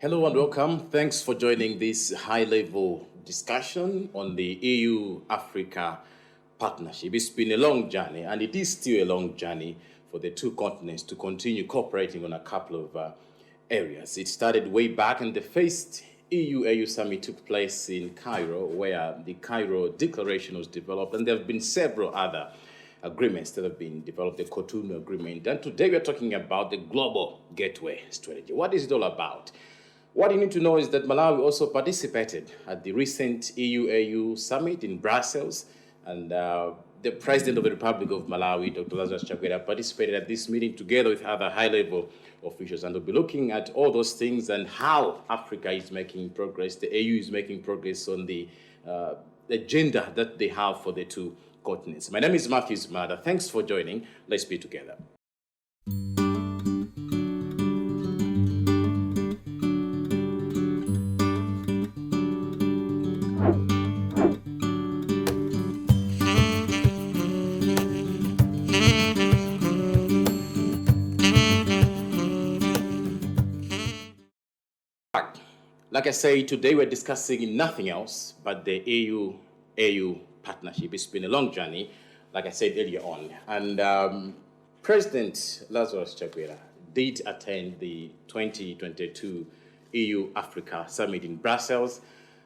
Hello and welcome. Thanks for joining this high-level discussion on the EU-Africa partnership. It's been a long journey, and it is still a long journey for the two continents to continue cooperating on a couple of areas. It started way back, and the first EU-AU summit took place in Cairo, where the Cairo Declaration was developed, and there have been several other agreements that have been developed, the Cotonou Agreement. And today we're talking about the Global Gateway Strategy. What is it all about? What you need to know is that Malawi also participated at the recent EU-AU summit in Brussels, and the President of the Republic of Malawi, Dr. Lazarus Chakwera, participated at this meeting together with other high-level officials, and we'll be looking at all those things and how Africa is making progress, the AU is making progress on the agenda that they have for the two continents. My name is Matthew Zumada. Thanks for joining. Let's be together. Like I say, today we're discussing nothing else but the EU-AU partnership. It's been a long journey, like I said earlier on. And President Lazarus Chakwera did attend the 2022 EU-Africa Summit in Brussels.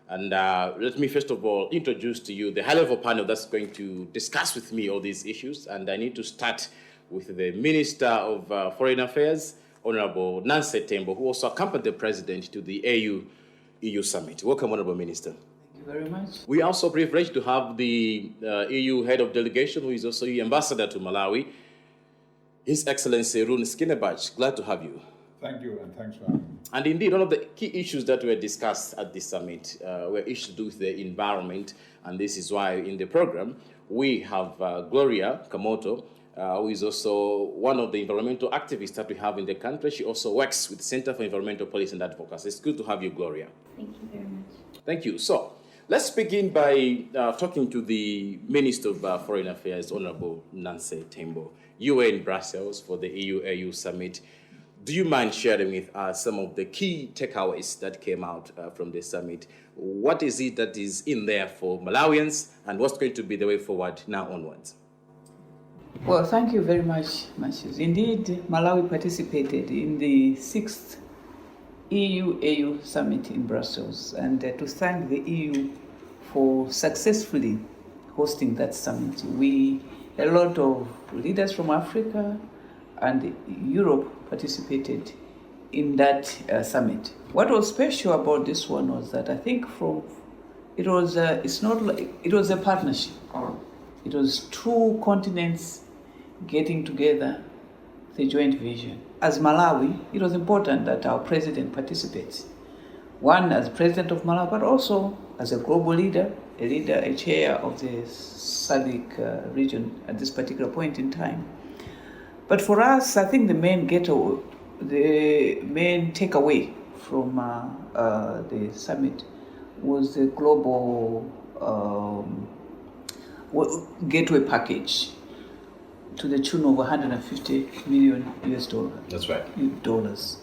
And let me first of all introduce to you the high-level panel that's going to discuss with me all these issues. And I need to start with the Minister of Foreign Affairs, Honorable Nansé Tembo, who also accompanied the President to the AU-EU Summit. Welcome, Honorable Minister. Thank you very much. We are also privileged to have the EU Head of Delegation, who is also EU Ambassador to Malawi, His Excellency Rune Skinebach. Glad to have you. Thank you, and thanks for having me. And indeed, one of the key issues that were discussed at this summit were issues to do with the environment, and this is why in the program we have Gloria Kamoto, who is also one of the environmental activists that we have in the country. She also works with the Center for Environmental Policy and Advocacy. It's good to have you, Gloria. Thank you very much. Thank you. So let's begin by talking to the Minister of Foreign Affairs, Honorable Nansé Tembo. You were in Brussels for the EU-AU Summit. Do you mind sharing with us some of the key takeaways that came out from the summit? What is it that is in there for Malawians, and what's going to be the way forward now onwards? Well, thank you very much, Matthews. Indeed, Malawi participated in the 6th EU-AU Summit in Brussels, and to thank the EU for successfully hosting that summit. A lot of leaders from Africa and Europe participated in that summit. What was special about this one was that I think it was a partnership. It was two continents getting together with a joint vision. As Malawi, it was important that our president participates. One, as president of Malawi, but also as a global leader, a chair of the SADC region at this particular point in time. But for us, I think the main takeaway from the summit was the global gateway package to the tune of 150 million US dollars. That's right. Dollars.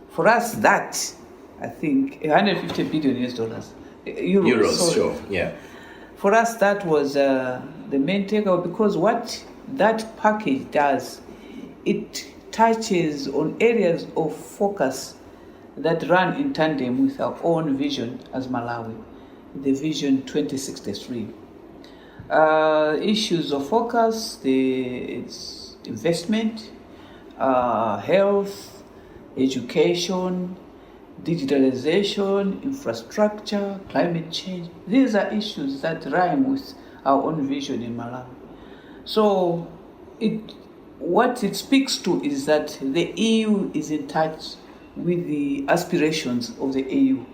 For us, that, I think, 150 billion US dollars. Euros, sure, yeah. For us, that was the main takeaway, because what that package does, it touches on areas of focus that run in tandem with our own vision as Malawi, the Vision 2063. Issues of focus, it's investment, health, education, digitalization, infrastructure, climate change. These are issues that rhyme with our own vision in Malawi. So what it speaks to is that the EU is in touch with the aspirations of the EU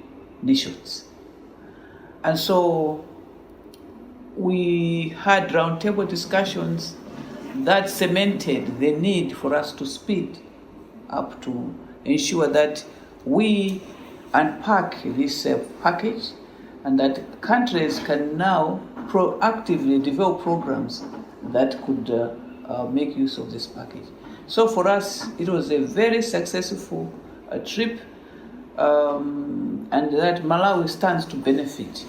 nations. And so we had roundtable discussions that cemented the need for us to speed up to ensure that we unpack this package and that countries can now proactively develop programs that could make use of this package. So for us, it was a very successful trip. and that Malawi stands to benefit.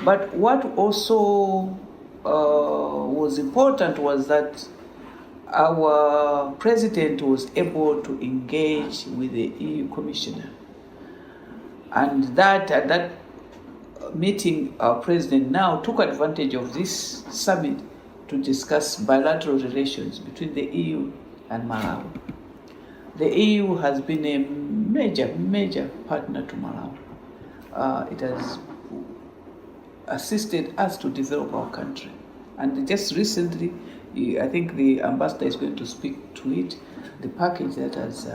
But what also was important was that our president was able to engage with the EU commissioner. And that at that meeting, our president now took advantage of this summit to discuss bilateral relations between the EU and Malawi. The EU has been a major partner to Malawi. It has assisted us to develop our country. And just recently, I think the ambassador is going to speak to it, the package that has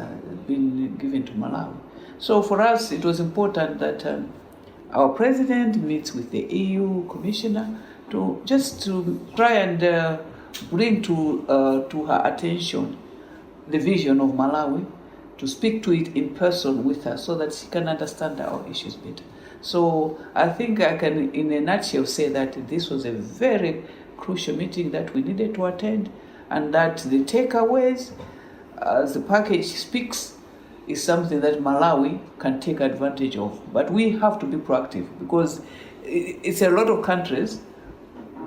been given to Malawi. So for us, it was important that our president meets with the EU commissioner to try and bring to her attention the vision of Malawi, to speak to it in person with her so that she can understand our issues better. So I think I can, in a nutshell, say that this was a very crucial meeting that we needed to attend, and that the takeaways, as the package speaks, is something that Malawi can take advantage of. But we have to be proactive, because it's a lot of countries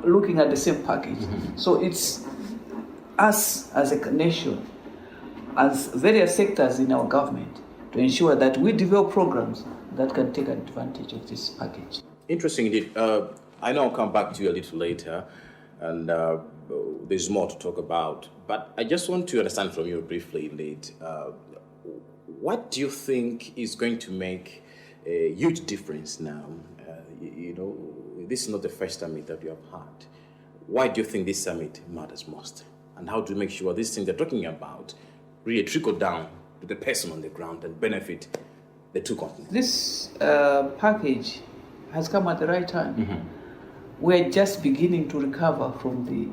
looking at the same package. Mm-hmm. So it's us as a nation, as various sectors in our government, to ensure that we develop programs that can take advantage of this package. Interesting indeed. I know I'll come back to you a little later, and there's more to talk about. But I just want to understand from you briefly, indeed, what do you think is going to make a huge difference now? This is not the first summit that you have had. Why do you think this summit matters most? And how do you make sure these things they're talking about really trickle down to the person on the ground and benefit the two continents? This package has come at the right time. Mm-hmm. We're just beginning to recover from the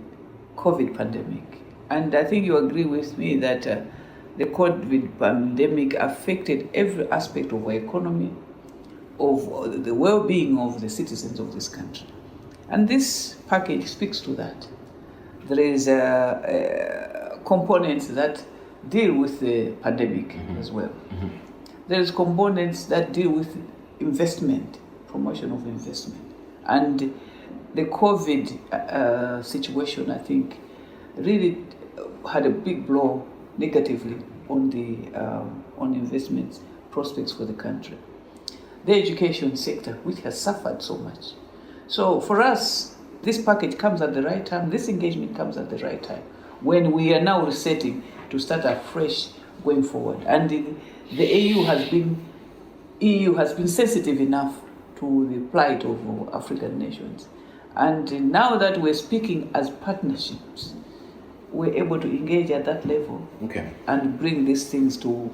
COVID pandemic. And I think you agree with me that the COVID pandemic affected every aspect of our economy, of the well-being of the citizens of this country. And this package speaks to that. There is components that deal with the pandemic as well. Mm-hmm. There is components that deal with investment, promotion of investment. And the COVID situation, I think, really had a big blow negatively on the on investment prospects for the country. The education sector, which has suffered so much. So for us, this package comes at the right time, this engagement comes at the right time, when we are now resetting to start afresh going forward. And the EU has been sensitive enough to the plight of African nations. And now that we're speaking as partnerships, we're able to engage at that level, okay, and bring these things to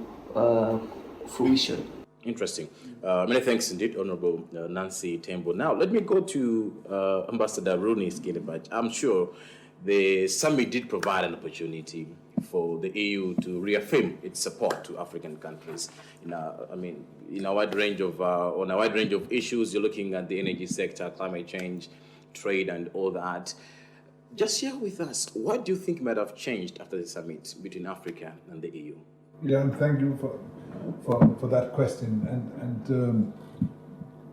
fruition. Interesting. Many thanks indeed, Honorable Nancy Tembo. Now, let me go to Ambassador Rooney Skinebach. I'm sure the summit did provide an opportunity for the EU to reaffirm its support to African countries. In a wide range of issues. You're looking at the energy sector, climate change, trade, and all that. Just share with us, what do you think might have changed after the summit between Africa and the EU? Yeah, and thank you for that question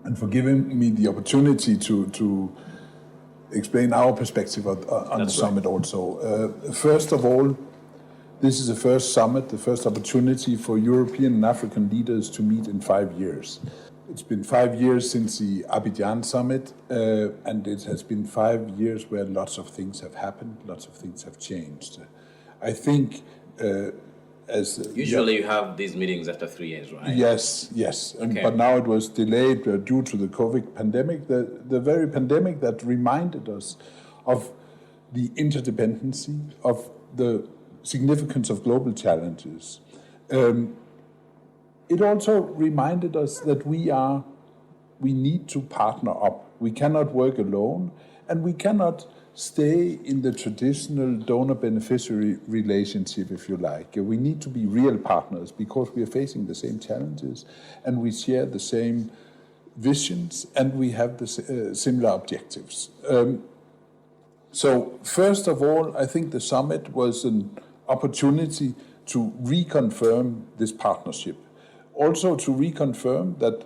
and for giving me the opportunity to explain our perspective on the summit also. First of all, this is the first summit, the first opportunity for European and African leaders to meet in 5 years. It's been 5 years since the Abidjan summit, and it has been 5 years where lots of things have happened, lots of things have changed. I think usually you have these meetings after 3 years, right? Yes. Okay. But now it was delayed due to the COVID pandemic, the very pandemic that reminded us of the interdependency, of the significance of global challenges. It also reminded us that we need to partner up. We cannot work alone, and we cannot stay in the traditional donor-beneficiary relationship, if you like. We need to be real partners because we are facing the same challenges, and we share the same visions, and we have the similar objectives. So first of all, I think the summit was an opportunity to reconfirm this partnership. also to reconfirm that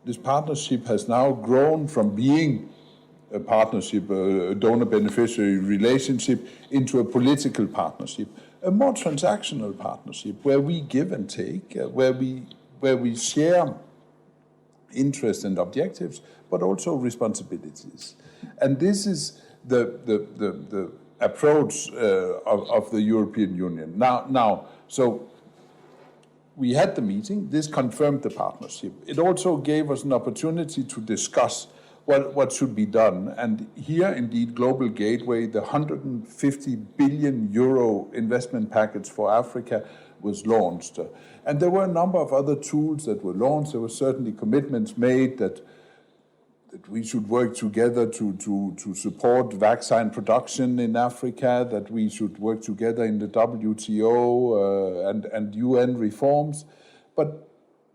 this partnership has now grown from being a partnership, a donor-beneficiary relationship, into a political partnership, a more transactional partnership where we give and take, where we share interests and objectives, but also responsibilities. And this is the approach of the European Union. Now, so we had the meeting. This confirmed the partnership. It also gave us an opportunity to discuss what should be done. And here, indeed, Global Gateway, the 150 billion euro investment package for Africa, was launched. And there were a number of other tools that were launched. There were certainly commitments made that we should work together to support vaccine production in Africa, that we should work together in the WTO and UN reforms. But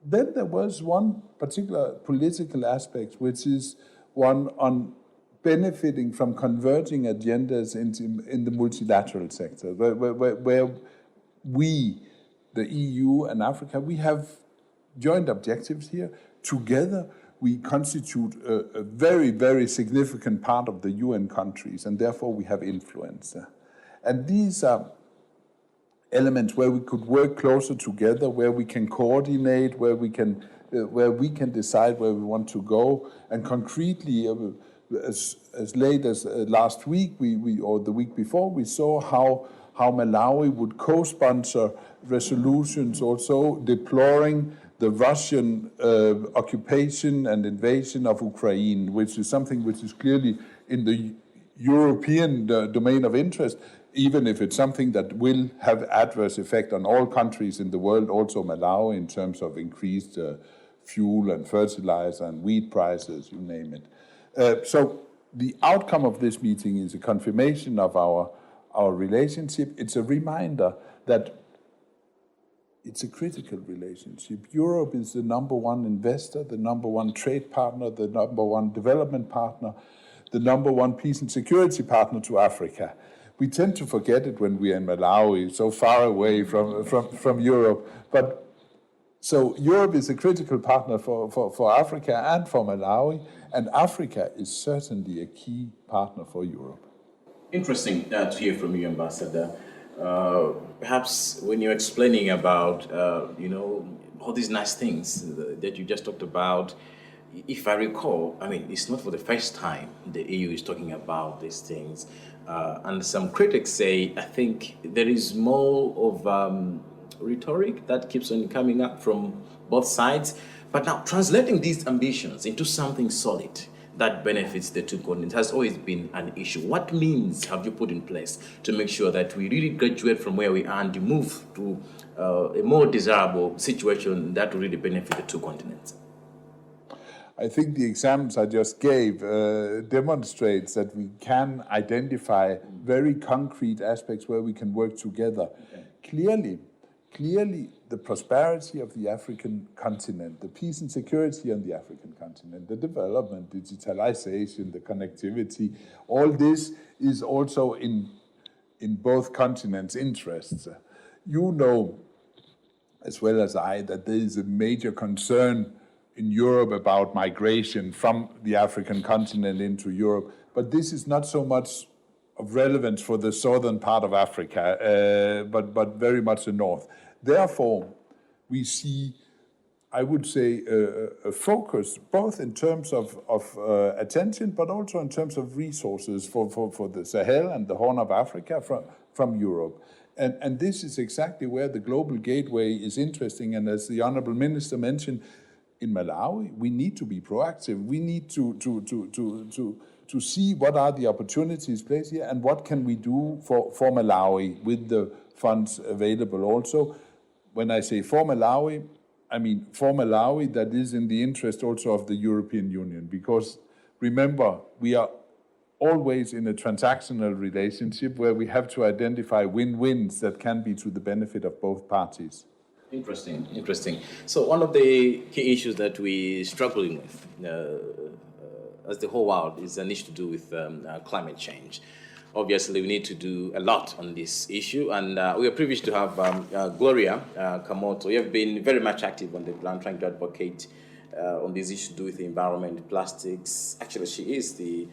then there was one particular political aspect, which is one on benefiting from converging agendas in the multilateral sector, where we, the EU and Africa, we have joint objectives here. Together, we constitute a very, very significant part of the UN countries, and therefore we have influence. And these are elements where we could work closer together, where we can coordinate, where we can decide where we want to go. And concretely, as late as last week, or the week before, we saw how Malawi would co-sponsor resolutions also deploring the Russian occupation and invasion of Ukraine, which is something which is clearly in the European domain of interest, even if it's something that will have adverse effect on all countries in the world, also Malawi, in terms of increased fuel and fertilizer and wheat prices, you name it. So the outcome of this meeting is a confirmation of our relationship. It's a reminder that it's a critical relationship. Europe is the number one investor, the number one trade partner, the number one development partner, the number one peace and security partner to Africa. We tend to forget it when we are in Malawi, so far away from Europe. But so Europe is a critical partner for Africa and for Malawi, and Africa is certainly a key partner for Europe. Interesting to hear from you, Ambassador. Perhaps when you're explaining about, all these nice things that you just talked about, if I recall, I mean, it's not for the first time the EU is talking about these things. And some critics say, I think there is more of rhetoric that keeps on coming up from both sides. But now translating these ambitions into something solid that benefits the two continents has always been an issue. What means have you put in place to make sure that we really graduate from where we are and move to a more desirable situation that will really benefit the two continents? I think the examples I just gave demonstrates that we can identify very concrete aspects where we can work together. Okay. Clearly, the prosperity of the African continent, the peace and security on the African continent, the development, digitalization, the connectivity, all this is also in both continents' interests. You know as well as I that there is a major concern in Europe about migration from the African continent into Europe, but this is not so much of relevance for the southern part of Africa, but very much the north. Therefore, we see, I would say, a focus both in terms of attention, but also in terms of resources for the Sahel and the Horn of Africa from Europe. And this is exactly where the Global Gateway is interesting. And as the Honourable Minister mentioned, in Malawi, we need to be proactive. We need to see what are the opportunities placed here and what can we do for Malawi with the funds available also. When I say for Malawi, I mean for Malawi that is in the interest also of the European Union, because remember, we are always in a transactional relationship where we have to identify win-wins that can be to the benefit of both parties. Interesting. So one of the key issues that we're struggling with as the whole world is an issue to do with climate change. obviously we need to do a lot on this issue, and we are privileged to have Gloria Kamoto. You have been very much active on the ground trying to advocate on these issues to do with the environment, plastics. Actually, she is the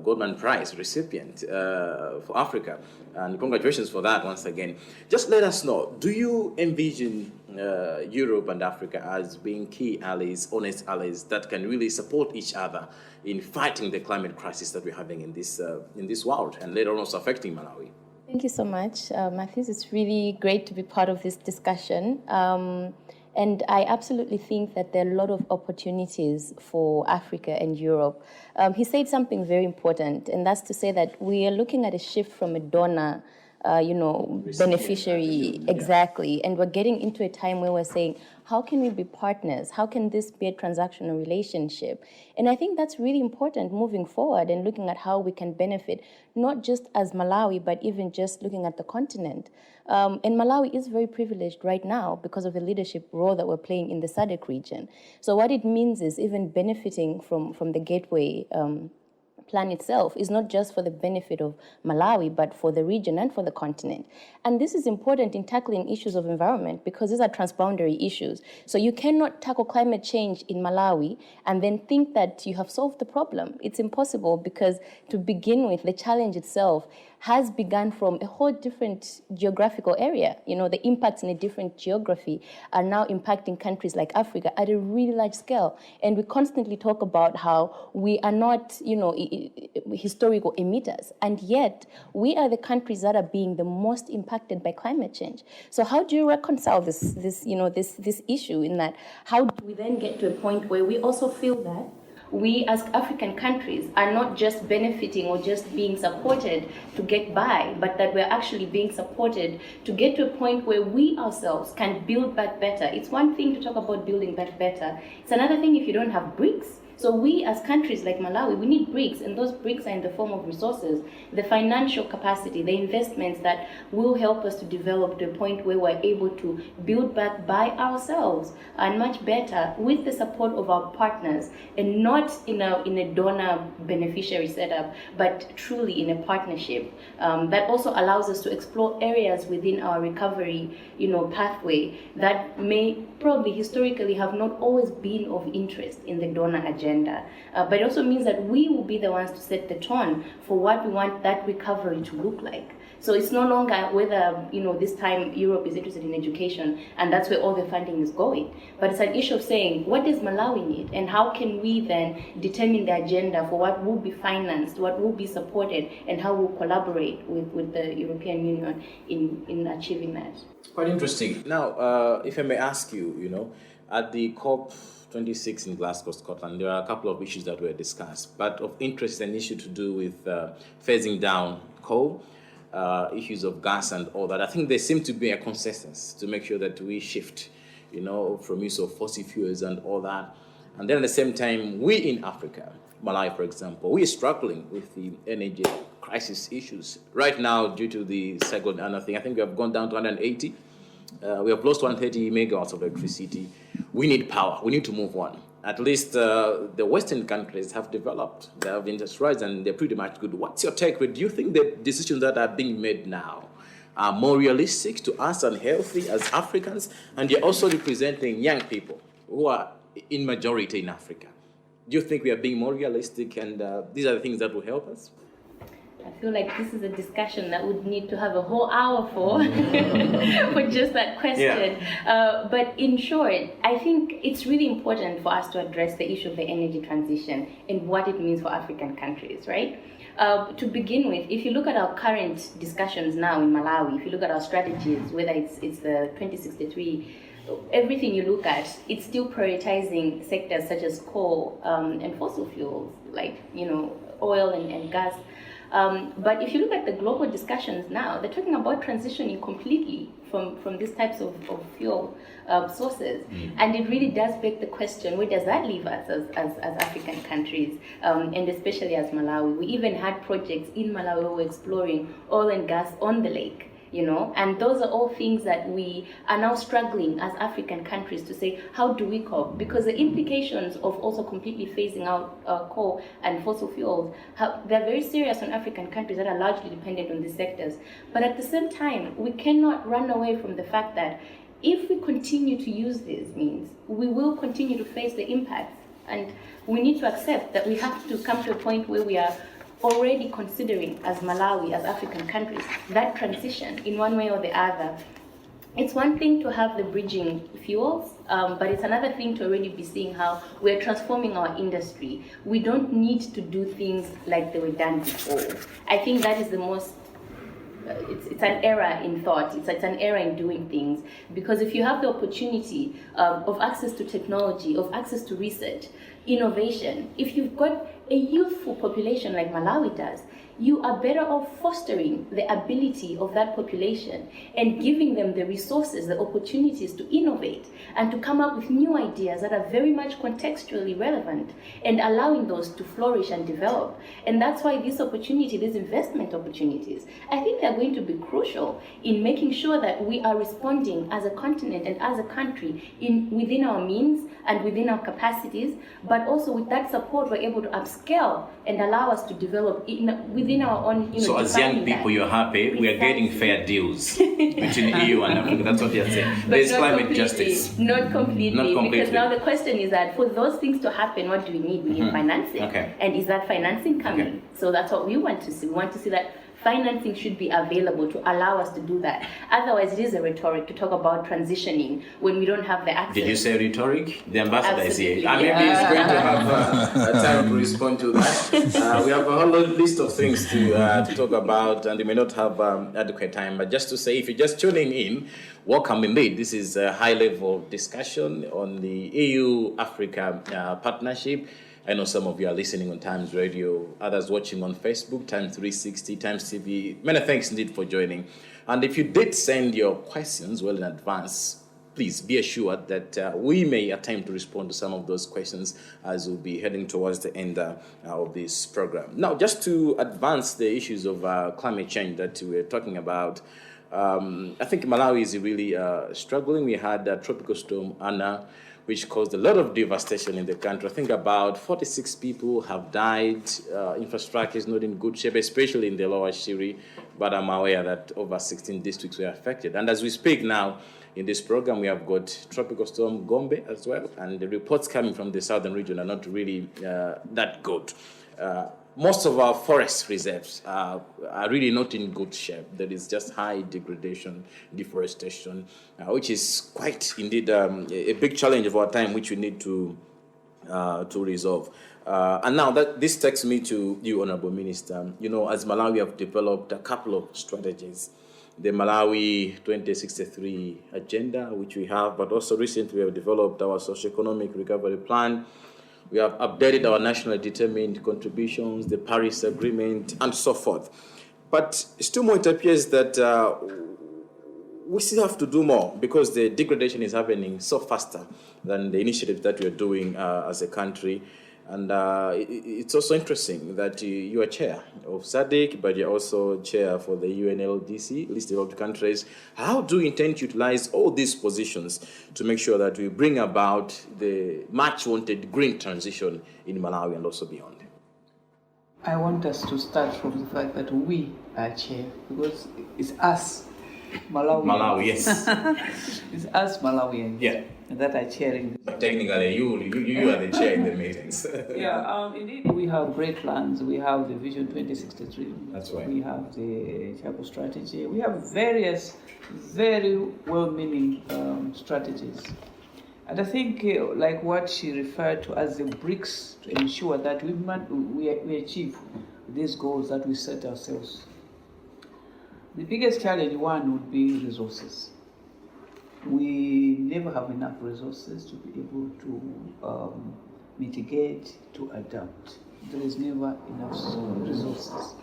Goldman Prize recipient for Africa, and congratulations for that once again. Just let us know, do you envision Europe and Africa as being key allies, honest allies that can really support each other in fighting the climate crisis that we're having in this world, and later on also affecting Malawi? Thank you so much, Matthews. It's really great to be part of this discussion. And I absolutely think that there are a lot of opportunities for Africa and Europe. He said something very important, and that's to say that we are looking at a shift from a donor beneficiary, exactly. And we're getting into a time where we're saying, how can we be partners? How can this be a transactional relationship? And I think that's really important moving forward and looking at how we can benefit, not just as Malawi, but even just looking at the continent. And Malawi is very privileged right now because of the leadership role that we're playing in the SADC region. So what it means is even benefiting from the Gateway plan itself is not just for the benefit of Malawi, but for the region and for the continent. And this is important in tackling issues of environment because these are transboundary issues. So you cannot tackle climate change in Malawi and then think that you have solved the problem. It's impossible because to begin with, the challenge itself has begun from a whole different geographical area. You know, the impacts in a different geography are now impacting countries like Africa at a really large scale. And we constantly talk about how we are not, historical emitters. And yet, we are the countries that are being the most impacted by climate change. So how do you reconcile this issue in that? How do we then get to a point where we also feel that we as African countries are not just benefiting or just being supported to get by, but that we're actually being supported to get to a point where we ourselves can build back better. It's one thing to talk about building back better. It's another thing if you don't have bricks. So we as countries like Malawi, we need bricks, and those bricks are in the form of resources, the financial capacity, the investments that will help us to develop to a point where we're able to build back by ourselves and much better with the support of our partners, and not in a donor beneficiary setup, but truly in a partnership that also allows us to explore areas within our recovery, pathway that may probably historically have not always been of interest in the donor agenda. But it also means that we will be the ones to set the tone for what we want that recovery to look like. So it's no longer whether, this time Europe is interested in education and that's where all the funding is going. But it's an issue of saying, what does Malawi need? And how can we then determine the agenda for what will be financed, what will be supported, and how we'll collaborate with the European Union in achieving that? Quite interesting. Now, if I may ask you, at the COP26 in Glasgow, Scotland, there are a couple of issues that were discussed, but of interest, an issue to do with phasing down coal, issues of gas and all that. I think there seems to be a consensus to make sure that we shift, from use of fossil fuels and all that. And then at the same time, we in Africa, Malawi, for example, we are struggling with the energy crisis issues. Right now, due to the cyclone and thing, I think we have gone down to 180. We have lost 130 megawatts of electricity. We need power. We need to move on. At least the Western countries have developed. They have industrialized and they're pretty much good. What's your take? Do you think the decisions that are being made now are more realistic to us and healthy as Africans? And you're also representing young people who are in majority in Africa. Do you think we are being more realistic and these are the things that will help us? I feel like this is a discussion that would need to have a whole hour for just that question. Yeah. But in short, I think it's really important for us to address the issue of the energy transition and what it means for African countries, right? To begin with, if you look at our current discussions now in Malawi, if you look at our strategies, whether it's the 2063, everything you look at, it's still prioritizing sectors such as coal and fossil fuels, like, oil and gas. But if you look at the global discussions now, they're talking about transitioning completely from these types of fuel sources. And it really does beg the question, where does that leave us as African countries, and especially as Malawi? We even had projects in Malawi where we're exploring oil and gas on the lake. and those are all things that we are now struggling as African countries to say, how do we cope? Because the implications of also completely phasing out coal and fossil fuels, they're very serious on African countries that are largely dependent on these sectors. But at the same time, we cannot run away from the fact that if we continue to use these means, we will continue to face the impacts. And we need to accept that we have to come to a point where we are already considering, as Malawi, as African countries, that transition in one way or the other. It's one thing to have the bridging fuels, but it's another thing to already be seeing how we're transforming our industry. We don't need to do things like they were done before. I think that is the most it's an error in thought, it's an error in doing things, because if you have the opportunity of access to technology, of access to research, innovation, if you've got a youthful population like Malawi does, you are better off fostering the ability of that population and giving them the resources, the opportunities to innovate and to come up with new ideas that are very much contextually relevant and allowing those to flourish and develop. And that's why this opportunity, these investment opportunities, I think they're going to be crucial in making sure that we are responding as a continent and as a country within our means and within our capacities, but also with that support we're able to upscale and allow us to develop within our own. So as young people, you're happy we are getting fair deals between EU and Africa. That's what you're saying. There's climate justice. Not completely. Because now the question is that for those things to happen, what do we need? We need financing. Okay. And is that financing coming? Okay. So that's what we want to see. We want to see that financing should be available to allow us to do that. Otherwise, it is a rhetoric to talk about transitioning when we don't have the access. Did you say rhetoric? The ambassador is here. Absolutely. Maybe he's going to have time to respond to that. We have a whole list of things to talk about, and we may not have adequate time. But just to say, if you're just tuning in, welcome indeed. This is a high-level discussion on the EU-Africa partnership. I know some of you are listening on Times Radio, others watching on Facebook, Times 360, Times TV. Many thanks indeed for joining. And if you did send your questions well in advance, please be assured that we may attempt to respond to some of those questions as we'll be heading towards the end of this program. Now, just to advance the issues of climate change that we're talking about, I think Malawi is really struggling. We had Tropical Storm Anna, which caused a lot of devastation in the country. I think about 46 people have died. Infrastructure is not in good shape, especially in the lower Shiri, but I'm aware that over 16 districts were affected. And as we speak now, in this program, we have got Tropical Storm Gombe as well, and the reports coming from the southern region are not really that good. Most of our forest reserves are really not in good shape. There is just high degradation, deforestation, which is quite indeed a big challenge of our time, which we need to resolve. And now this takes me to you, Honorable Minister. You know, as Malawi, we have developed a couple of strategies. The Malawi 2063 agenda, which we have, but also recently we have developed our socioeconomic recovery plan. We have updated our nationally determined contributions, the Paris Agreement, and so forth. But still more, it appears that we still have to do more because the degradation is happening so faster than the initiatives that we are doing as a country. And it's also interesting that you are chair of SADC, but you're also chair for the UNLDC, Least Developed Countries. How do you intend to utilize all these positions to make sure that we bring about the much-wanted green transition in Malawi and also beyond? I want us to start from the fact that we are chair, because it's us, Malawians. Malawi, yes. It's us, Malawians. Yeah. That are chairing. But technically, you are the chair in the meetings. Yeah, indeed, we have great plans. We have the Vision 2063. That's right. We have the Chapo strategy. We have various very well-meaning strategies. And I think, like what she referred to as the bricks to ensure that we achieve these goals that we set ourselves. The biggest challenge, one, would be resources. We never have enough resources to be able to mitigate, to adapt. There is never enough resources.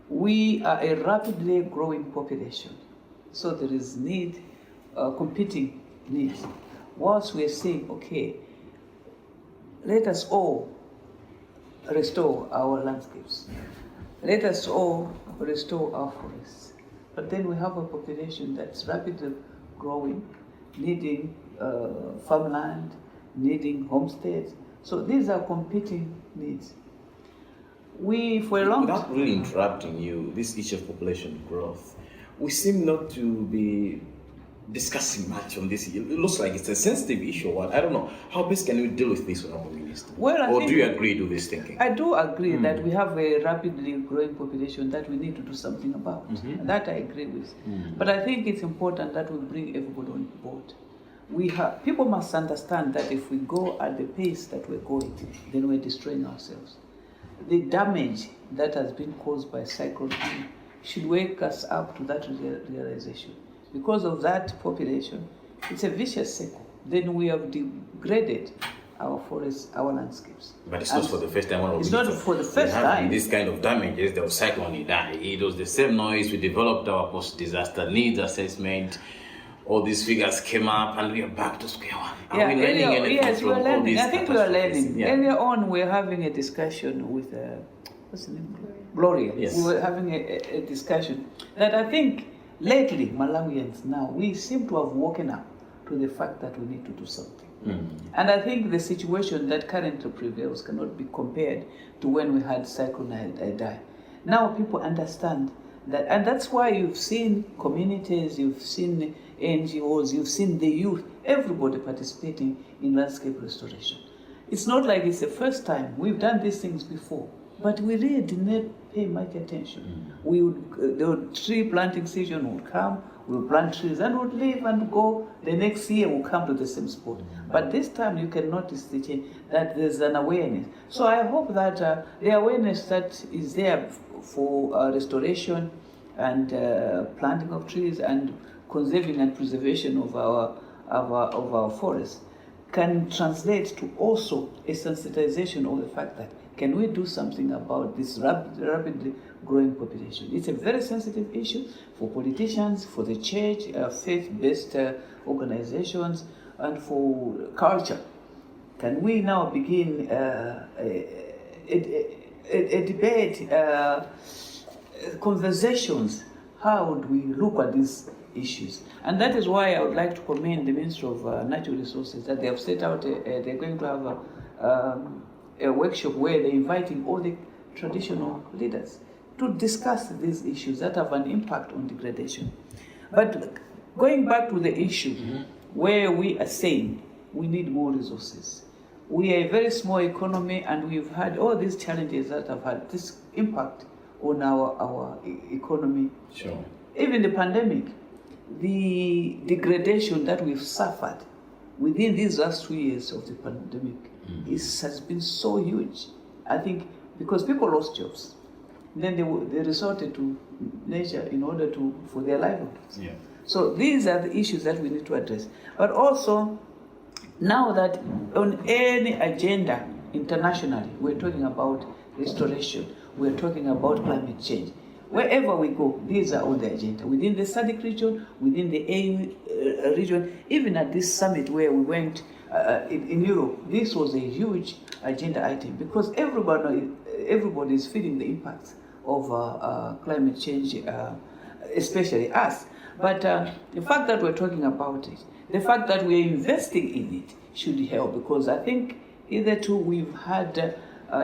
We are a rapidly growing population, so there is need, competing needs. Whilst we're saying, okay, let us all restore our landscapes. Let us all restore our forests. but then we have a population that's rapidly growing, needing farmland, needing homesteads. So these are competing needs. We, for a long time... Without really interrupting you, this issue of population growth, we seem not to be discussing much on this. It looks like it's a sensitive issue. I don't know. How best can we deal with this, Honorable Minister? Well, or do you agree to this thinking? I do agree that we have a rapidly growing population that we need to do something about. That I agree with. But I think it's important that we bring everybody on board. People must understand that if we go at the pace that we're going, then we're destroying ourselves. The damage that has been caused by Cyclone E should wake us up to that realization. Because of that population, it's a vicious cycle. Then we have degraded our forests, our landscapes. But it's not for the first time. It's not for the first time. This kind of damages, there was Cyclone Idai. It was the same noise. We developed our post-disaster needs assessment. All these figures came up, and we are back to square one. Are we learning anything yes, from we're all learning. these I think we are learning. Yeah. Earlier on, we were having a discussion with what's the name? Gloria. Yes. We were having a discussion that I think lately Malawians now we seem to have woken up to the fact that we need to do something. And I think the situation that currently prevails cannot be compared to when we had Cyclone Idai. Now people understand that, and that's why you've seen communities, you've seen NGOs, you've seen the youth, everybody participating in landscape restoration. It's not like it's the first time. We've done these things before, but we really did not pay much attention. The tree planting season would come, we would plant trees and would leave and go. The next year we'll come to the same spot. But this time you can notice the change, that there's an awareness. So I hope that the awareness that is there for restoration and planting of trees and conserving and preservation of our forests can translate to also a sensitization of the fact that can we do something about this rapidly growing population? It's a very sensitive issue for politicians, for the church, faith-based organizations, and for culture. Can we now begin a debate, conversations? How do we look at these issues? And that is why I would like to commend the Ministry of Natural Resources that they have set out, they're going to have a workshop where they're inviting all the traditional leaders to discuss these issues that have an impact on degradation. But going back to the issue where we are saying we need more resources. We are a very small economy and we've had all these challenges that have had this impact on our economy. Sure. Even the pandemic, the degradation that we've suffered within these last 2 years of the pandemic has been so huge. I think because people lost jobs, then they resorted to nature in order for their livelihoods. Yeah. So these are the issues that we need to address. But also, now that on any agenda internationally, we're talking about restoration, we're talking about climate change. Wherever we go, these are on the agenda. Within the SADC region, within the AU region, even at this summit where we went in Europe, this was a huge agenda item because everybody is feeling the impacts of climate change, especially us. But the fact that we're talking about it, the fact that we're investing in it should help because I think hitherto we've had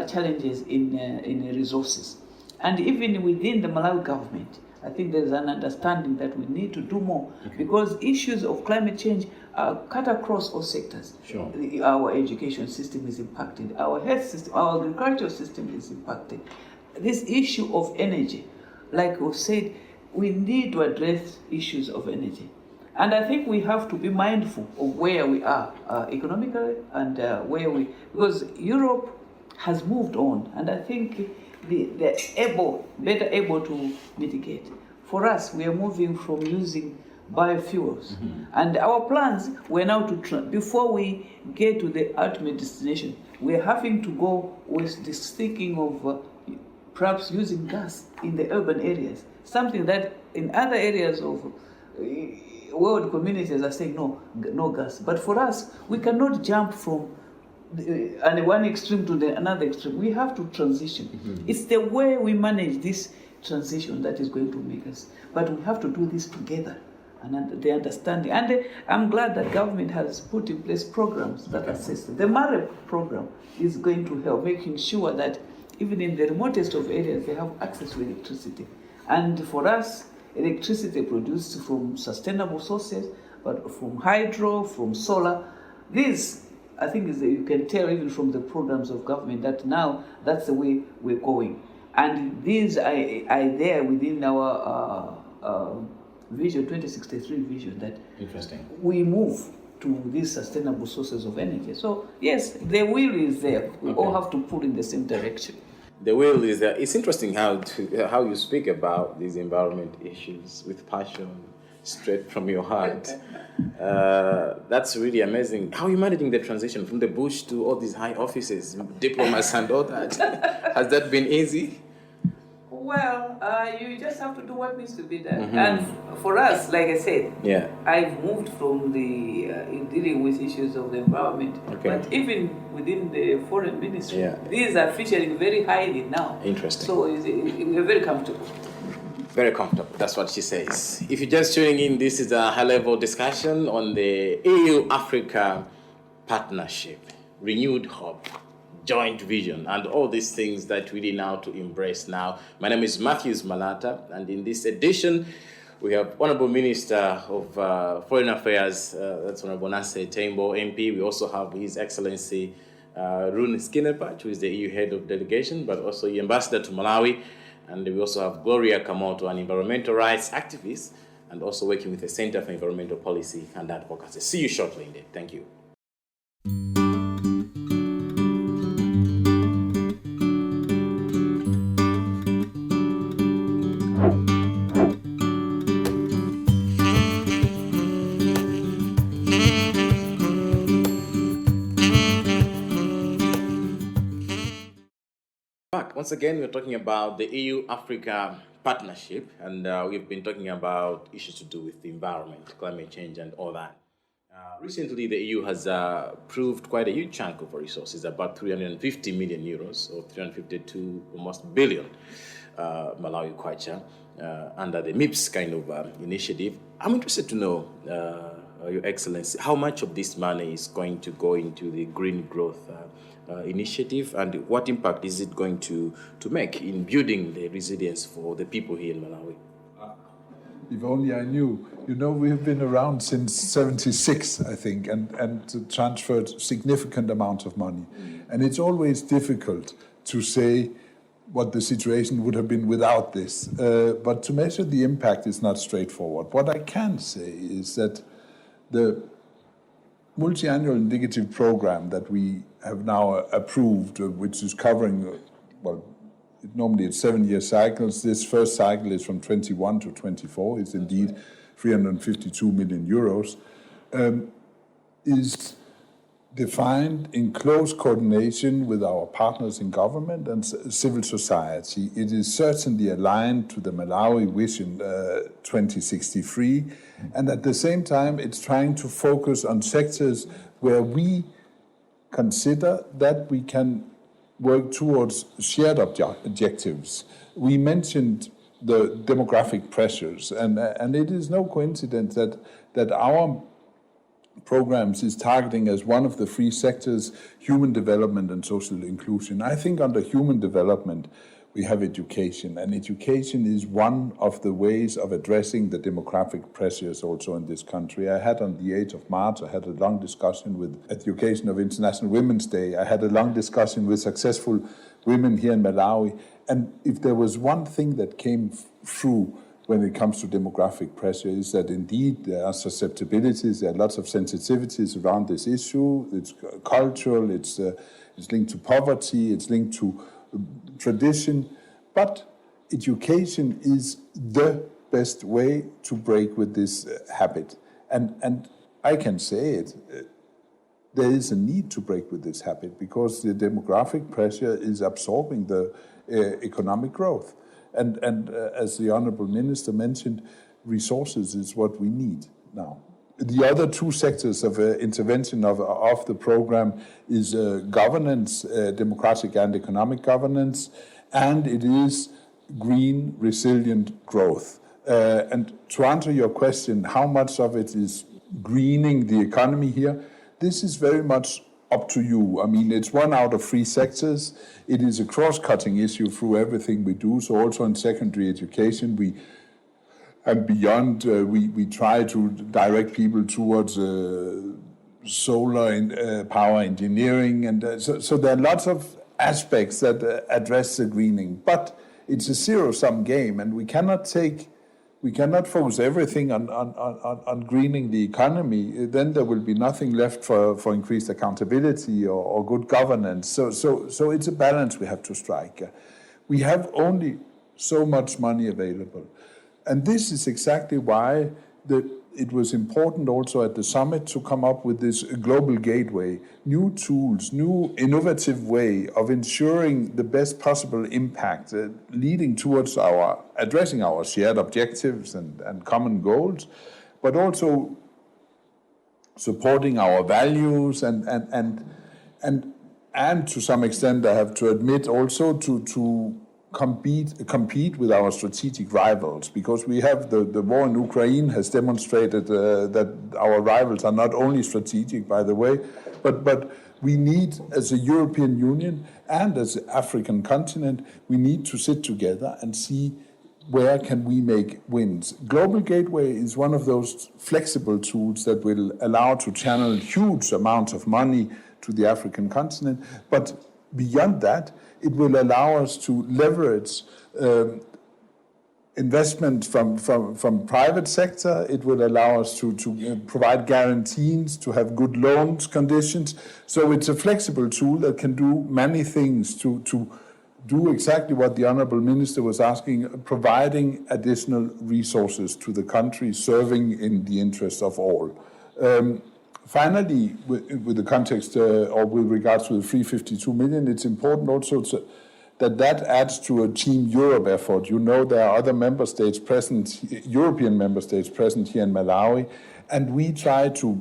challenges in resources. And even within the Malawi government, I think there's an understanding that we need to do more because issues of climate change are cut across all sectors. Sure. Our education system is impacted, our health system, our agricultural system is impacted. This issue of energy, like we've said, we need to address issues of energy. And I think we have to be mindful of where we are economically and because Europe has moved on, and I think they're better able to mitigate. For us, we are moving from using biofuels, and our plans were now before we get to the ultimate destination, we're having to go with this thinking of perhaps using gas in the urban areas, something that in other areas of world communities are saying no gas. But for us, we cannot jump from one extreme to another extreme. We have to transition. It's the way we manage this transition that is going to make us. But we have to do this together, and the understanding. And I'm glad that government has put in place programs that assist. The MAREP program is going to help, making sure that even in the remotest of areas, they have access to electricity. And for us, electricity produced from sustainable sources, but from hydro, from solar. This, I think, is you can tell even from the programs of government that now that's the way we're going. And these are there within our Vision 2063 vision that Interesting. we move to these sustainable sources of energy. So yes, the will is there. We all have to pull in the same direction. The will is that it's interesting how you speak about these environment issues with passion, straight from your heart. That's really amazing. How are you managing the transition from the bush to all these high offices, diplomats and all that? Has that been easy? Well, you just have to do what needs to be done. And for us, like I said, I've moved from the in dealing with issues of the environment. But even within the foreign ministry, these are featuring very highly now. Interesting. So we're very comfortable. Very comfortable. That's what she says. If you're just tuning in, this is a high-level discussion on the EU-Africa partnership, renewed hope, joint vision, and all these things that we need now to embrace now. My name is Matthews Malata, and in this edition, we have Honorable Minister of Foreign Affairs, that's Honorable Nassir Tembo, MP. We also have His Excellency Rune Skinnerpatch, who is the EU Head of Delegation, but also the Ambassador to Malawi. And we also have Gloria Kamoto, an environmental rights activist, and also working with the Center for Environmental Policy and Advocacy. See you shortly indeed. Thank you. Once again, we're talking about the EU-Africa partnership, and we've been talking about issues to do with the environment, climate change, and all that. Recently, the EU has approved quite a huge chunk of resources, about 350 million euros, or 352 almost billion Malawi kwacha, under the MIPS kind of initiative. I'm interested to know, Your Excellency, how much of this money is going to go into the green growth initiative, and what impact is it going to make in building the resilience for the people here in Malawi? If only I knew. You know, we have been around since 76, I think, and transferred significant amounts of money. And it's always difficult to say what the situation would have been without this. But to measure the impact is not straightforward. What I can say is that the multi-annual indicative program that we have now approved, which is covering, normally it's 7-year cycles. This first cycle is from 21 to 24. It's indeed 352 million euros, is defined in close coordination with our partners in government and civil society. It is certainly aligned to the Malawi Vision 2063, and at the same time, it's trying to focus on sectors where we consider that we can work towards shared objectives. We mentioned the demographic pressures, and it is no coincidence that our programs is targeting as one of the 3 sectors human development and social inclusion. I think under human development, we have education, and education is one of the ways of addressing the demographic pressures also in this country. I had on the 8th of March, I had a long discussion at the occasion of International Women's Day. I had a long discussion with successful women here in Malawi, and if there was one thing that came through when it comes to demographic pressure is that indeed there are susceptibilities, there are lots of sensitivities around this issue. It's cultural, it's linked to poverty, it's linked to tradition, but education is the best way to break with this habit. And I can say it, there is a need to break with this habit because the demographic pressure is absorbing the economic growth. And as the Honourable Minister mentioned, resources is what we need now. The other 2 sectors of intervention of the program is governance, democratic and economic governance, and it is green, resilient growth. And to answer your question, how much of it is greening the economy here? This is very much up to you. I mean, it's one out of 3 sectors. It is a cross-cutting issue through everything we do. So also in secondary education, and beyond, we try to direct people towards solar power engineering. And so there are lots of aspects that address the greening. But it's a zero-sum game, and we cannot focus everything on greening the economy. Then there will be nothing left for increased accountability or good governance. So it's a balance we have to strike. We have only so much money available. And this is exactly why it was important also at the summit to come up with this global gateway, new tools, new innovative way of ensuring the best possible impact, leading towards addressing our shared objectives and common goals, but also supporting our values and to some extent, I have to admit also to compete with our strategic rivals, because we have the war in Ukraine has demonstrated that our rivals are not only strategic, by the way, but we need, as a European Union and as an African continent, we need to sit together and see where can we make wins. Global Gateway is one of those flexible tools that will allow to channel huge amounts of money to the African continent, but beyond that, it will allow us to leverage investment from private sector. It will allow us to provide guarantees, to have good loans conditions. So it's a flexible tool that can do many things to do exactly what the Honourable Minister was asking, providing additional resources to the country, serving in the interest of all. Finally, with the context or with regards to the 352 million, it's important also that adds to a Team Europe effort. You know, there are other member states present, European member states present here in Malawi, and we try to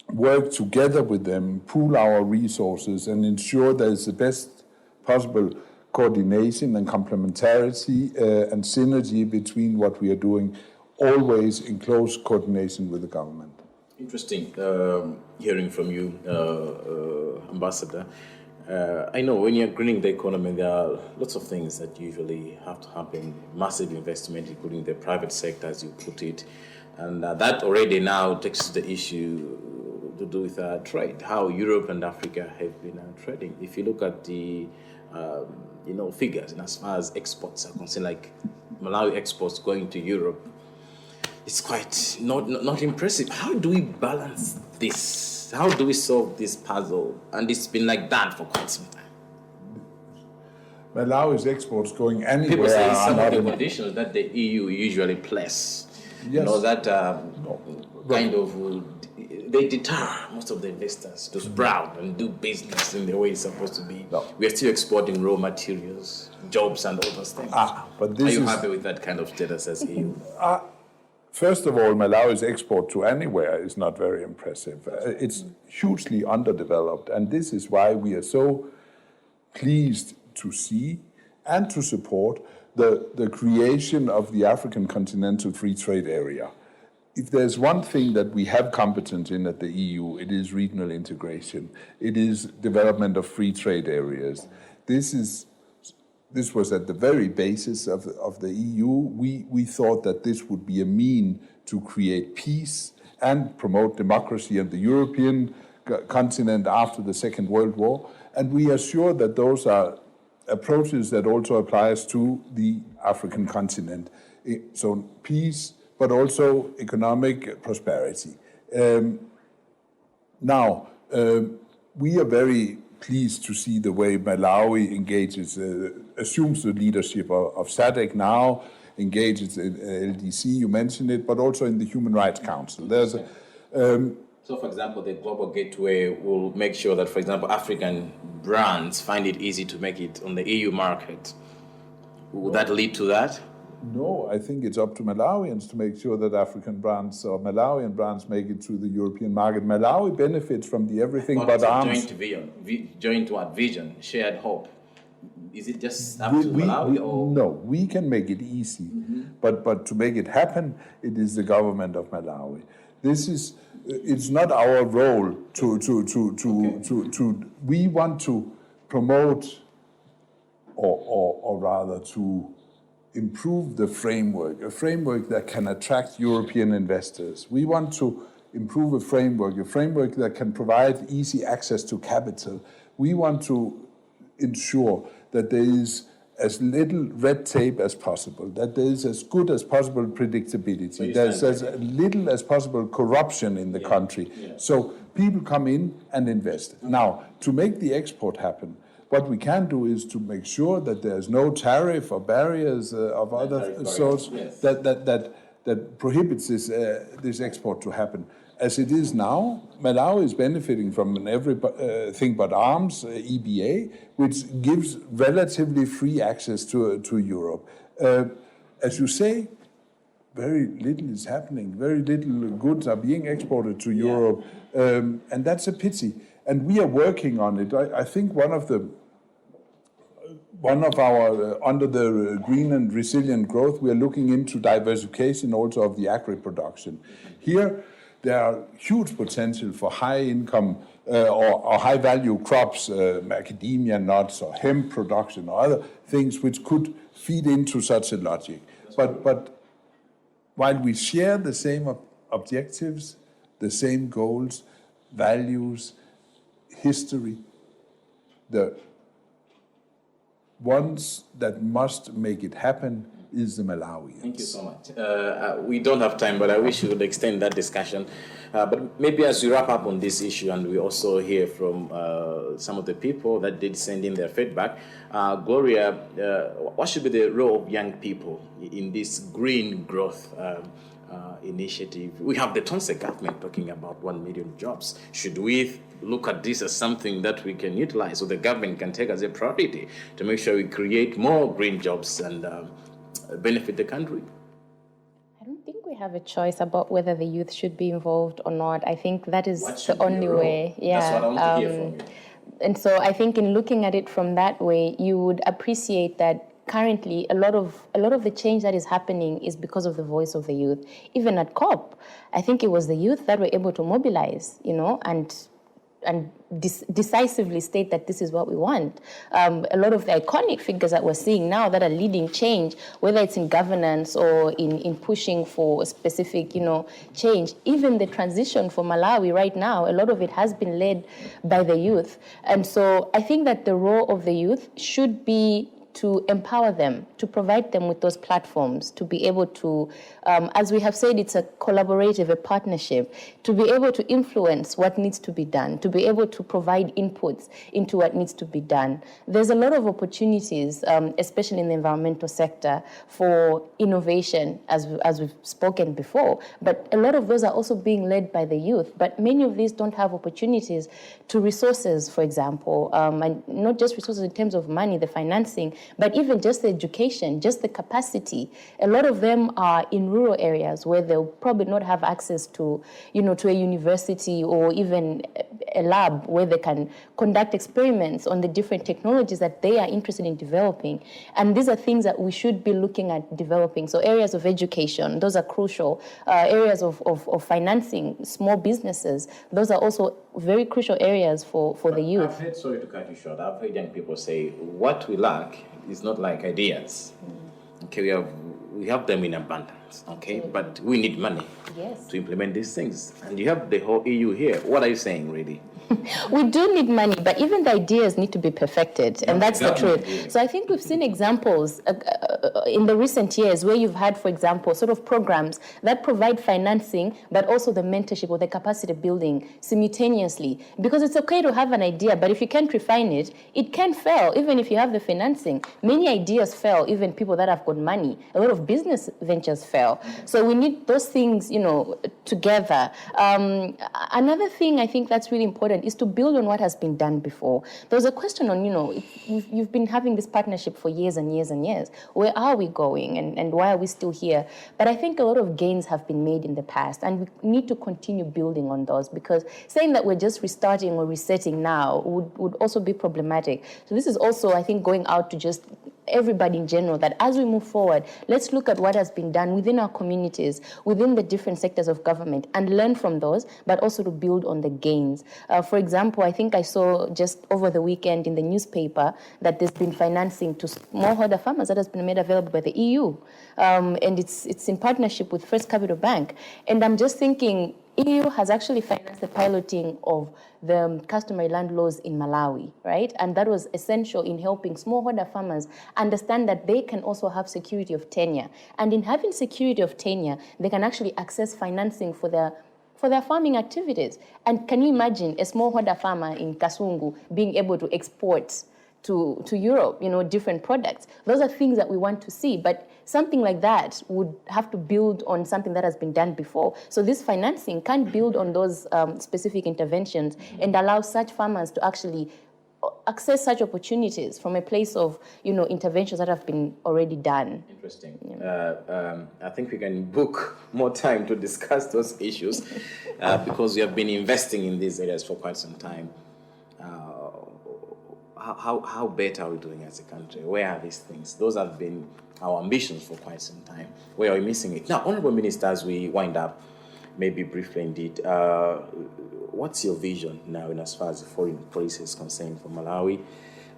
work together with them, pool our resources, and ensure there is the best possible coordination and complementarity and synergy between what we are doing, always in close coordination with the government. Interesting hearing from you, Ambassador. I know when you're greening the economy, there are lots of things that usually have to happen. Massive investment, including the private sector, as you put it. And that already now takes the issue to do with trade, how Europe and Africa have been trading. If you look at the figures, and as far as exports are concerned, like Malawi exports going to Europe, it's quite not impressive. How do we balance this? How do we solve this puzzle? And it's been like that for quite some time. Malawi's exports going anywhere. People say some of the conditions that the EU usually place, yes. That kind of they deter most of the investors to sprout and do business in the way it's supposed to be. No. We are still exporting raw materials, jobs, and all those things. But this are you happy with that kind of status as EU? First of all, Malawi's export to anywhere is not very impressive. It's hugely underdeveloped, and this is why we are so pleased to see and to support the creation of the African Continental Free Trade Area. If there's one thing that we have competence in at the EU, it is regional integration. It is development of free trade areas. This was at the very basis of the EU. We thought that this would be a mean to create peace and promote democracy in the European continent after the Second World War. And we are sure that those are approaches that also applies to the African continent. So peace, but also economic prosperity. Now, we are very pleased to see the way Malawi engages, assumes the leadership of SADC now, engages in LDC, you mentioned it, but also in the Human Rights Council. There's So, for example, the Global Gateway will make sure that, for example, African brands find it easy to make it on the EU market. Will that lead to that? No, I think it's up to Malawians to make sure that African brands or Malawian brands make it through the European market. Malawi benefits from the everything but arms. Joint vision, shared hope. Is it just up to Malawi? Or? No, we can make it easy, but to make it happen, it is the government of Malawi. It's not our role to we want to promote or rather to improve the framework, a framework that can attract European investors. We want to improve a framework that can provide easy access to capital. We want to ensure that there is as little red tape as possible, that there is as good as possible predictability, there's as little as possible corruption in the country. Yeah. So people come in and invest. Now, to make the export happen, what we can do is to make sure that there's no tariff or barriers of other sorts that prohibits this export to happen. As it is now, Malawi is benefiting from everything but arms, EBA, which gives relatively free access to Europe. As you say, very little is happening. Very little goods are being exported to Europe, and that's a pity. And we are working on it. I think one of our under the green and resilient growth, we are looking into diversification also of the agri-production. Here, there are huge potential for high income or high value crops, macadamia nuts or hemp production or other things which could feed into such a logic. But while we share the same objectives, the same goals, values, history, the ones that must make it happen is the Malawians. Thank you so much. We don't have time, but I wish we would extend that discussion. But maybe as we wrap up on this issue, and we also hear from some of the people that did send in their feedback, Gloria, what should be the role of young people in this green growth initiative? We have the Tonse government talking about 1 million jobs. Should we look at this as something that we can utilize, so the government can take as a priority to make sure we create more green jobs and benefit the country? I don't think we have a choice about whether the youth should be involved or not. I think that is the only way. Yeah. That's what I want to hear from you. And so I think in looking at it from that way, you would appreciate that currently a lot of the change that is happening is because of the voice of the youth. Even at COP, I think it was the youth that were able to mobilize, and decisively state that this is what we want. A lot of the iconic figures that we're seeing now that are leading change, whether it's in governance or in pushing for a specific, change, even the transition for Malawi right now, a lot of it has been led by the youth. And so I think that the role of the youth should be to empower them, to provide them with those platforms, to be able to, as we have said, it's a collaborative, a partnership, to be able to influence what needs to be done, to be able to provide inputs into what needs to be done. There's a lot of opportunities, especially in the environmental sector, for innovation, as we've spoken before, but a lot of those are also being led by the youth, but many of these don't have opportunities to resources, for example, and not just resources in terms of money, the financing, but even just the education, just the capacity. A lot of them are in rural areas where they'll probably not have access to, to a university or even a lab where they can conduct experiments on the different technologies that they are interested in developing. And these are things that we should be looking at developing. So areas of education, those are crucial. Areas of financing, small businesses, those are also very crucial areas for the youth. Sorry to cut you short, I've heard young people say, what we lack is not like ideas. Okay, we have them in abundance, okay? But we need money to implement these things. And you have the whole EU here. What are you saying, really? We do need money, but even the ideas need to be perfected, and that's the truth. So I think we've seen examples in the recent years where you've had, for example, sort of programs that provide financing, but also the mentorship or the capacity building simultaneously. Because it's okay to have an idea, but if you can't refine it, it can fail, even if you have the financing. Many ideas fail, even people that have got money. A lot of business ventures fail. So we need those things, together. Another thing I think that's really important important is to build on what has been done before. There was a question on, you've been having this partnership for years and years and years. Where are we going and why are we still here? But I think a lot of gains have been made in the past, and we need to continue building on those, because saying that we're just restarting or resetting now would also be problematic. So this is also, I think, going out to just everybody in general, that as we move forward, let's look at what has been done within our communities, within the different sectors of government, and learn from those, but also to build on the gains. For example, I think I saw just over the weekend in the newspaper that there's been financing to smallholder farmers that has been made available by the EU. And it's in partnership with First Capital Bank. And I'm just thinking, EU has actually financed the piloting of the customary land laws in Malawi, right? And that was essential in helping smallholder farmers understand that they can also have security of tenure. And in having security of tenure, they can actually access financing for their farming activities. And can you imagine a smallholder farmer in Kasungu being able to export to Europe, different products? Those are things that we want to see, but something like that would have to build on something that has been done before. So this financing can build on those specific interventions and allow such farmers to actually access such opportunities from a place of, interventions that have been already done. Interesting. I think we can book more time to discuss those issues because we have been investing in these areas for quite some time. How better are we doing as a country? Where are these things? Those have been our ambitions for quite some time. Where are we missing it? Now, Honorable Minister, as we wind up, maybe briefly indeed, what's your vision now in as far as the foreign policy is concerned for Malawi?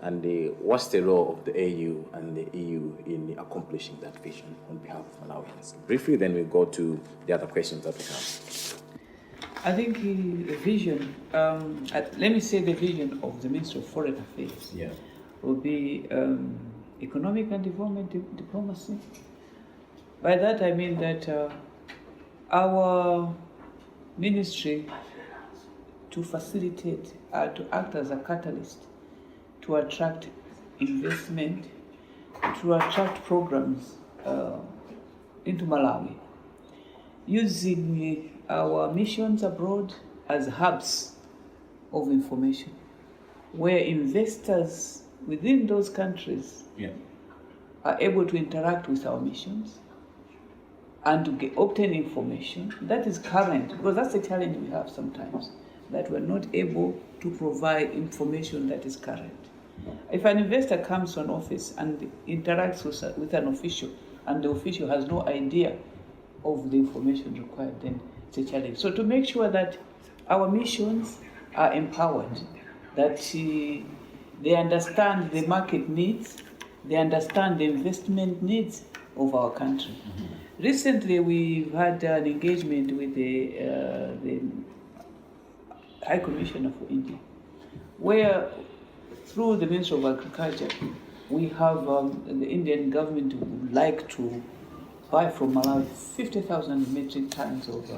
And what's the role of the AU and the EU in accomplishing that vision on behalf of Malawians? Briefly, then we'll go to the other questions that we have. I think the vision, let me say the vision of the Ministry of Foreign Affairs will be economic and development diplomacy. By that I mean that our ministry to facilitate, to act as a catalyst to attract investment, to attract programs into Malawi, using our missions abroad as hubs of information, where investors within those countries are able to interact with our missions and to obtain information that is current, because that's the challenge we have sometimes, that we're not able to provide information that is current. If an investor comes to an office and interacts with an official, and the official has no idea of the information required, then it's a challenge. So to make sure that our missions are empowered, that they understand the market needs, they understand the investment needs of our country. Mm-hmm. Recently, we've had an engagement with the High Commissioner for India, where through the Ministry of Agriculture, we have the Indian government would like to buy from Malawi 50,000 metric tons of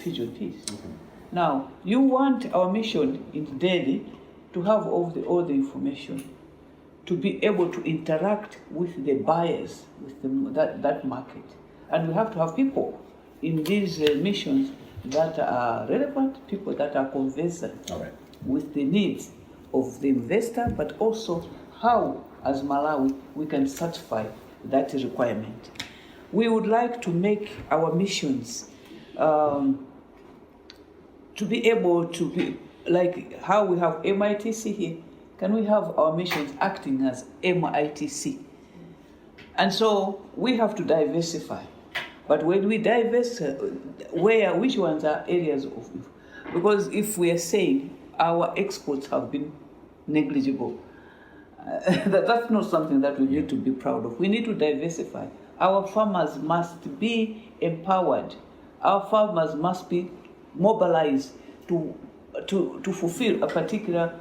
pigeon peas. Mm-hmm. Now, you want our mission in Delhi to have all the information, to be able to interact with the buyers, with that market. And we have to have people in these missions that are relevant, people that are conversant with the needs of the investor, but also how, as Malawi, we can satisfy that requirement. We would like to make our missions to be able to be like how we have MITC here. Can we have our missions acting as MITC? And so we have to diversify. But when we diversify, which ones are areas of, because if we are saying our exports have been negligible, that's not something that we need to be proud of. We need to diversify. Our farmers must be empowered. Our farmers must be mobilized to fulfill a particular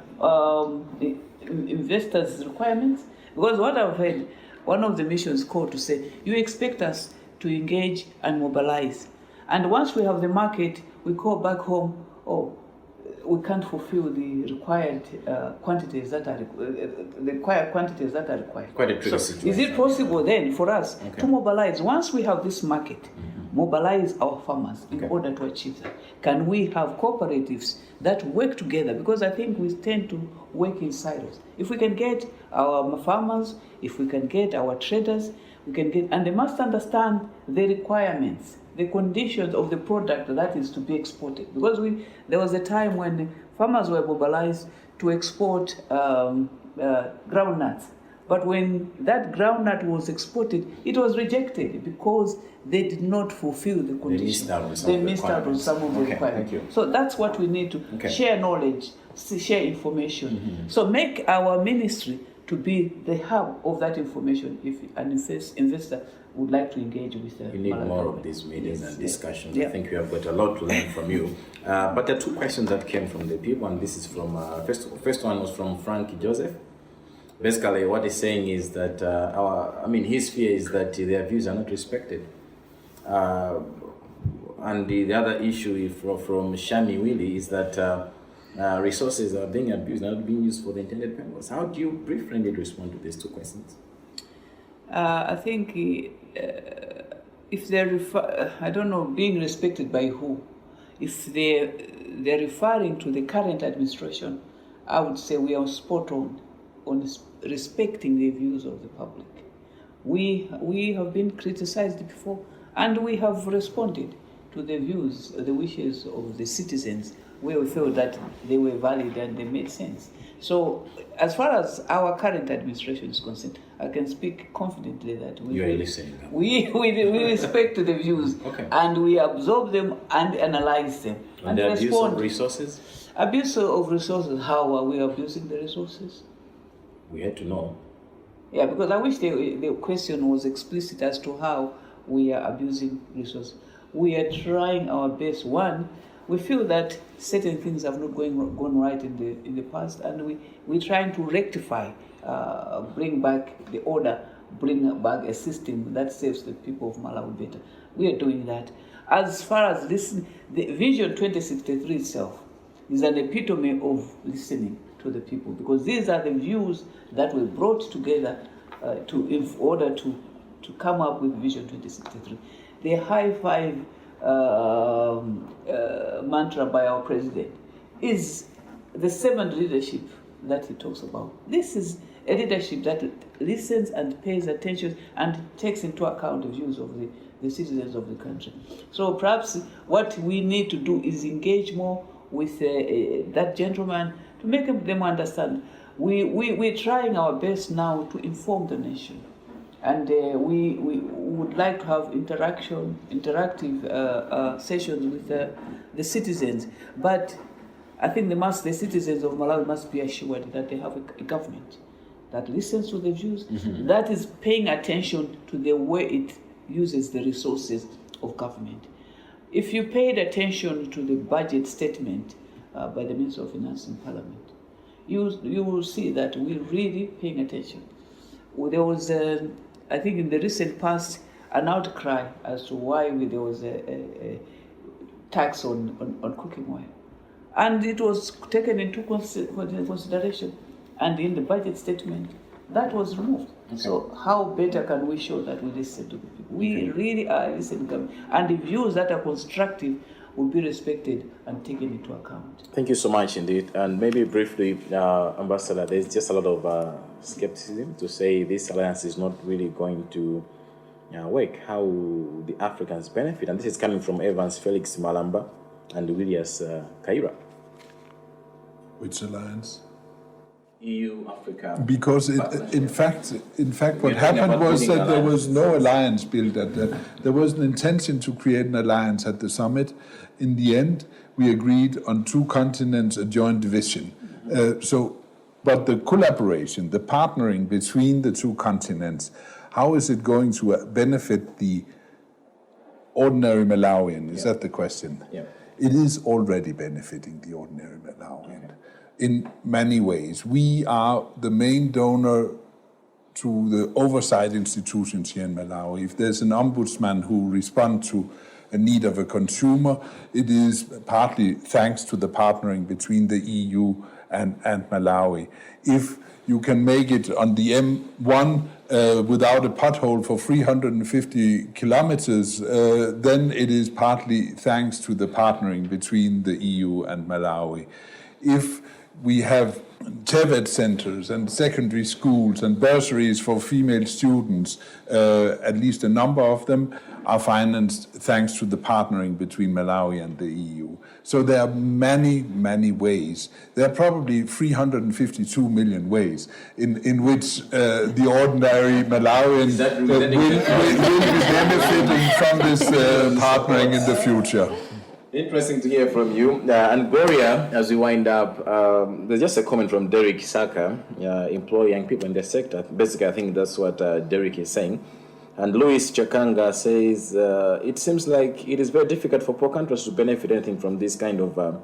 investor's requirements. Because what I've heard, one of the missions called to say, you expect us to engage and mobilize. And once we have the market, we call back home, we can't fulfill the required quantities that are required. Quite a tricky situation. Is it possible then for us to mobilize once we have this market? Mm-hmm. mobilize our farmers in order to achieve that? Can we have cooperatives that work together? Because I think we tend to work in silos. If we can get our farmers, if we can get our traders, we can get, and they must understand the requirements, the conditions of the product that is to be exported. Because there was a time when farmers were mobilized to export groundnuts. But when that groundnut was exported, it was rejected because they did not fulfill the conditions. They missed out on some of the requirements. Thank you. So that's what we need to share knowledge, share information. So make our ministry to be the hub of that information if an investor would like to engage with the We need Malawi more government. of these meetings and discussions. Yeah. I think we have got a lot to learn from you. But there are two questions that came from the people, and this is from, first one was from Frank Joseph. Basically, what he's saying is that, his fear is that their views are not respected. And the other issue from Shami Willie is that resources are being abused, not being used for the intended purpose. How do you briefly respond to these two questions? I think if they're I don't know, being respected by who. If they're referring to the current administration, I would say we are spot on respecting the views of the public. We have been criticized before, and we have responded to the views, the wishes of the citizens, where we felt that they were valid and they made sense. So, as far as our current administration is concerned, I can speak confidently that we respect the views, and we absorb them and analyze them and the respond. abuse of resources? Abuse of resources. How are we abusing the resources? We had to know. Yeah, because I wish the question was explicit as to how we are abusing resources. We are trying our best. One, we feel that certain things have not gone right in the past, and we're trying to rectify, bring back the order, bring back a system that serves the people of Malawi better. We are doing that. As far as listening, the Vision 2063 itself is an epitome of listening to the people, because these are the views that were brought together in order to come up with Vision 2063. The high five mantra by our president is the servant leadership that he talks about. This is a leadership that listens and pays attention and takes into account the views of the citizens of the country. So perhaps what we need to do is engage more with that gentleman to make them understand. We're trying our best now to inform the nation. And we would like to have interactive sessions with the citizens. But I think the citizens of Malawi must be assured that they have a government that listens to the views, that is paying attention to the way it uses the resources of government. If you paid attention to the budget statement by the Minister of Finance in Parliament, you will see that we're really paying attention. There was I think in the recent past, an outcry as to why there was a tax on cooking oil. And it was taken into consideration. And in the budget statement, that was removed. So how better can we show that we listen to the people? We really are listening to them. And the views that are constructive will be respected and taken into account. Thank you so much indeed. And maybe briefly, Ambassador, there's just a lot of skepticism to say this alliance is not really going to work. How the Africans benefit? And this is coming from Evans Felix Malamba and Williams Kaira. Which alliance? EU-Africa. Because in fact, what happened was that there was no alliance built. There was an intention to create an alliance at the summit. In the end, we agreed on two continents, a joint vision. But the collaboration, the partnering between the two continents, how is it going to benefit the ordinary Malawian? Is that the question? Yeah. It is already benefiting the ordinary Malawian. In many ways. We are the main donor to the oversight institutions here in Malawi. If there's an ombudsman who responds to a need of a consumer, it is partly thanks to the partnering between the EU and Malawi. If you can make it on the M1 without a pothole for 350 kilometers, then it is partly thanks to the partnering between the EU and Malawi. If we have TVET centers and secondary schools and bursaries for female students, at least a number of them are financed thanks to the partnering between Malawi and the EU. So there are many, many ways. There are probably 352 million ways in which the ordinary Malawian will be benefiting from this partnering in the future. Interesting to hear from you. And Gloria, as we wind up, there's just a comment from Derek Saka, employ young people in the sector. Basically, I think that's what Derek is saying. And Louis Chakanga says, it seems like it is very difficult for poor countries to benefit anything from this kind of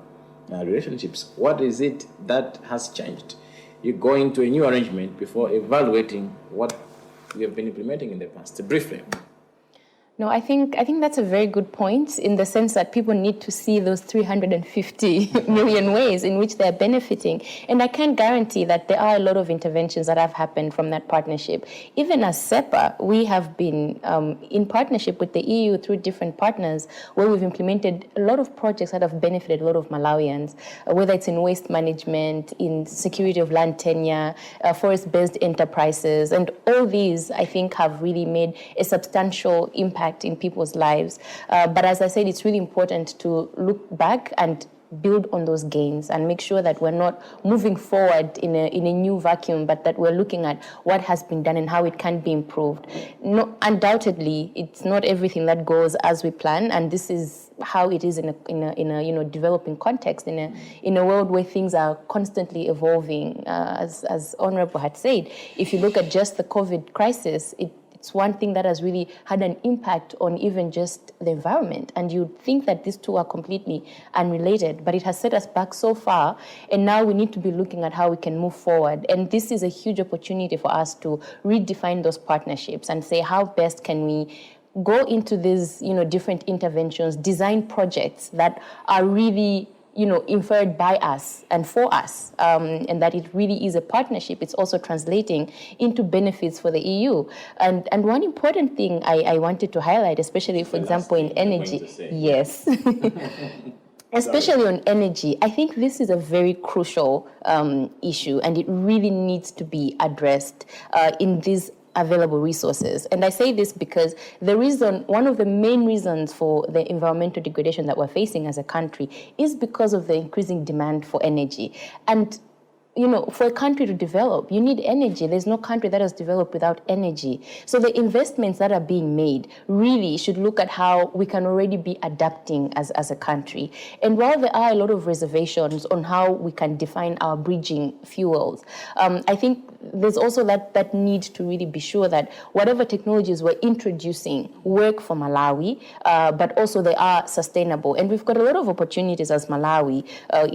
relationships. What is it that has changed? You go into a new arrangement before evaluating what we have been implementing in the past. Briefly. No, I think that's a very good point, in the sense that people need to see those 350 million ways in which they're benefiting. And I can guarantee that there are a lot of interventions that have happened from that partnership. Even as SEPA, we have been in partnership with the EU through different partners, where we've implemented a lot of projects that have benefited a lot of Malawians, whether it's in waste management, in security of land tenure, forest-based enterprises. And all these, I think, have really made a substantial impact in people's lives. But as I said, it's really important to look back and build on those gains and make sure that we're not moving forward in a new vacuum, but that we're looking at what has been done and how it can be improved. No, undoubtedly, it's not everything that goes as we plan, and this is how it is in a developing context, in a world where things are constantly evolving. As Honorable had said, if you look at just the COVID crisis, it's one thing that has really had an impact on even just the environment. And you'd think that these two are completely unrelated, but it has set us back so far. And now we need to be looking at how we can move forward. And this is a huge opportunity for us to redefine those partnerships and say, how best can we go into these, different interventions, design projects that are really inferred by us and for us, and that it really is a partnership. It's also translating into benefits for the EU. And one important thing I wanted to highlight, especially, for example, in energy. Yes. Especially on energy, I think this is a very crucial issue, and it really needs to be addressed in these available resources. And I say this because one of the main reasons for the environmental degradation that we're facing as a country is because of the increasing demand for energy. And for a country to develop, you need energy. There's no country that has developed without energy. So the investments that are being made really should look at how we can already be adapting as a country. And while there are a lot of reservations on how we can define our bridging fuels, I think there's also that need to really be sure that whatever technologies we're introducing work for Malawi, but also they are sustainable. And we've got a lot of opportunities as Malawi,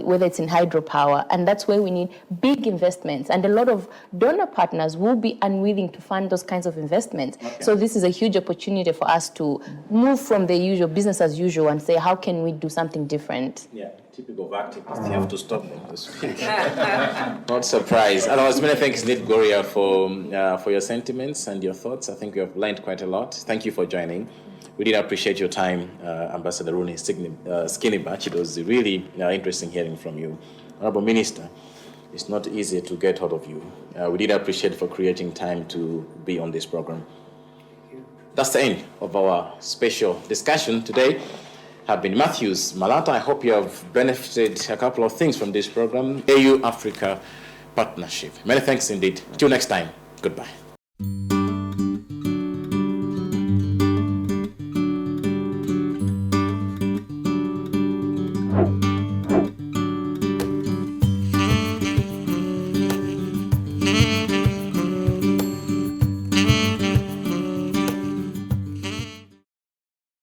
whether it's in hydropower, and that's where we need big investments. And a lot of donor partners will be unwilling to fund those kinds of investments. Okay. So this is a huge opportunity for us to move from the usual business as usual and say, how can we do something different? Yeah. Typical of activists, you have to stop them to speak. Not surprised. Otherwise, many thanks, Nid Gloria, for your sentiments and your thoughts. I think we have learned quite a lot. Thank you for joining. We did appreciate your time, Ambassador Rooney Skinnybatch. It was really interesting hearing from you. Honorable Minister, it's not easy to get hold of you. We did appreciate for creating time to be on this program. That's the end of our special discussion today. Have been Matthews Malata. I hope you have benefited a couple of things from this program, AU-Africa Partnership. Many thanks indeed. Till next time, goodbye.